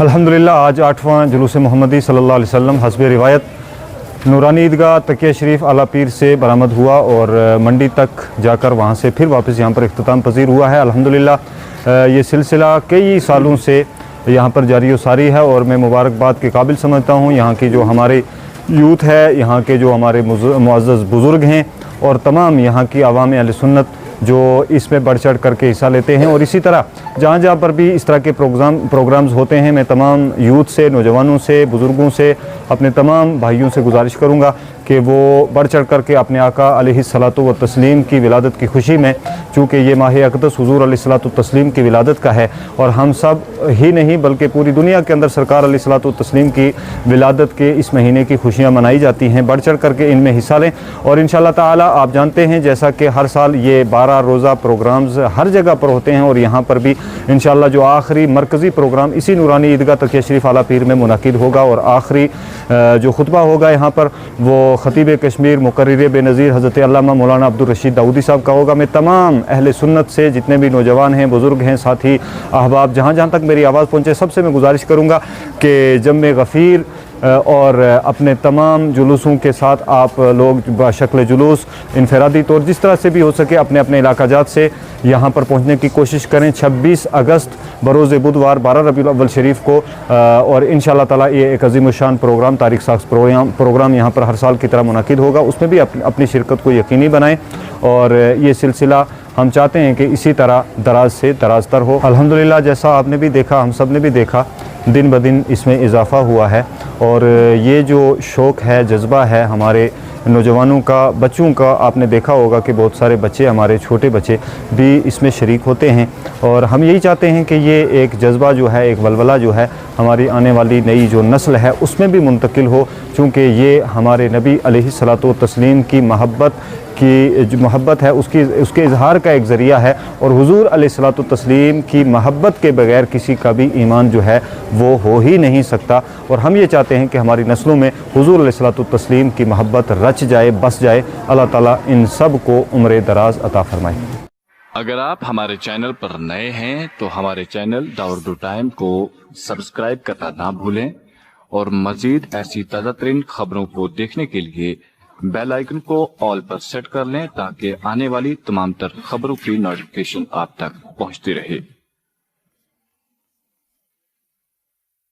अल्हम्दुलिल्लाह आज 8वां जुलूस मोहम्मदी सल्लल्लाहु अलैहि वसल्लम हस्ब रिवायत नूरानी ईदगाह तकिया शरीफ आला पीर से बरामद हुआ और मंडी तक जाकर वहाँ से फिर वापस यहाँ पर इख्तिताम पजीर हुआ है। अल्हम्दुलिल्लाह ये सिलसिला कई सालों से यहाँ पर जारी व सारी है और मैं मुबारकबाद के काबिल समझता हूँ। यहाँ की जो हमारे यूथ है, यहाँ के जो हमारे मुअज़्ज़ज़ बुज़ुर्ग हैं और तमाम यहाँ की अवाम अहले सुन्नत जो इसमें बढ़ चढ़ करके हिस्सा लेते हैं। और इसी तरह जहाँ जहाँ पर भी इस तरह के प्रोग्राम्स होते हैं, मैं तमाम यूथ से, नौजवानों से, बुज़ुर्गों से, अपने तमाम भाइयों से गुजारिश करूँगा कि वो बढ़ चढ़ करके अपने आका अलैहिस्सलातु व तस्लीम की विलादत की खुशी में, चूँकि ये माह अक़दस हुज़ूर अलैहिस्सलातु तस्लीम की विलादत का है और हम सब ही नहीं बल्कि पूरी दुनिया के अंदर सरकार अलैहिस्सलातु तस्लीम की विलादत के इस महीने की खुशियाँ मनाई जाती हैं। बढ़ चढ़ करके इनमें हिस्सा लें और इंशाअल्लाह ताला आप जानते हैं जैसा कि हर साल ये 12 रोज़ा प्रोग्राम्स हर जगह पर होते हैं और यहाँ पर भी इंशाअल्लाह जो आखिरी मरकज़ी प्रोग्राम इसी नूरानी ईदगाह तकिया शरीफ आला पीर में मुनक़िद होगा और आखिरी जो खुतबा होगा यहाँ पर वो ख़तीब कश्मीर मुकर्रिर बेनज़ीर हज़रत अल्लामा मौलाना अब्दुल रशीद दाऊदी साहब का होगा। मैं तमाम अहले सुन्नत से जितने भी नौजवान हैं, बुज़ुर्ग हैं, साथी अहबाब जहाँ जहाँ तक मेरी आवाज़ पहुँचे सबसे मैं गुजारिश करूँगा कि जम्मे गफ़ीर और अपने तमाम जुलूसों के साथ आप लोग बशक्ल जुलूस इनफरादी तौर जिस तरह से भी हो सके अपने अपने इलाका जात से यहाँ पर पहुँचने की कोशिश करें। 26 अगस्त बरोज़ बुधवार 12 रबीउल अव्वल शरीफ को और इंशाअल्लाह ताला ये एक अज़ीम शान प्रोग्राम तारीख़ साख्त प्रोग्राम यहाँ पर हर साल की तरह मुनक़िद होगा। उसमें भी अपनी शिरकत को यकीनी बनाएँ और ये सिलसिला हम चाहते हैं कि इसी तरह दराज से दराज तर हो। अल्हम्दुलिल्लाह जैसा आपने भी देखा, हम सब ने भी देखा, दिन ब दिन इसमें इजाफ़ा हुआ है और ये जो शौक़ है, जज्बा है हमारे नौजवानों का, बच्चों का, आपने देखा होगा कि बहुत सारे बच्चे, हमारे छोटे बच्चे भी इसमें शरीक होते हैं और हम यही चाहते हैं कि ये एक जज्बा जो है, एक वलवला जो है हमारी आने वाली नई जो नस्ल है उसमें भी मुंतकिल हो, चूँकि ये हमारे नबी अलैहिस्सलातु व तस्लीम की मोहब्बत है उसके इजहार का एक ज़रिया है और हुज़ूर अलैहिस्सलातु तस्लीम की मोहब्बत के बगैर किसी का भी ईमान जो है वो हो ही नहीं सकता। और हम ये चाहते हैं कि हमारी नस्लों में हुज़ूर अलैहिस्सलातु तस्लीम की मोहब्बत रच जाए, बस जाए। अल्लाह ताला इन सब को उम्र दराज अता फरमाए। अगर आप हमारे चैनल पर नए हैं तो हमारे चैनल दाऊद टाइम को सब्सक्राइब करना ना भूलें और मजीद ऐसी ताज़ा तरीन खबरों को देखने के लिए बेल आइकन को ऑल पर सेट कर लें ताकि आने वाली तमाम तर खबरों की नोटिफिकेशन आप तक पहुंचती रहे।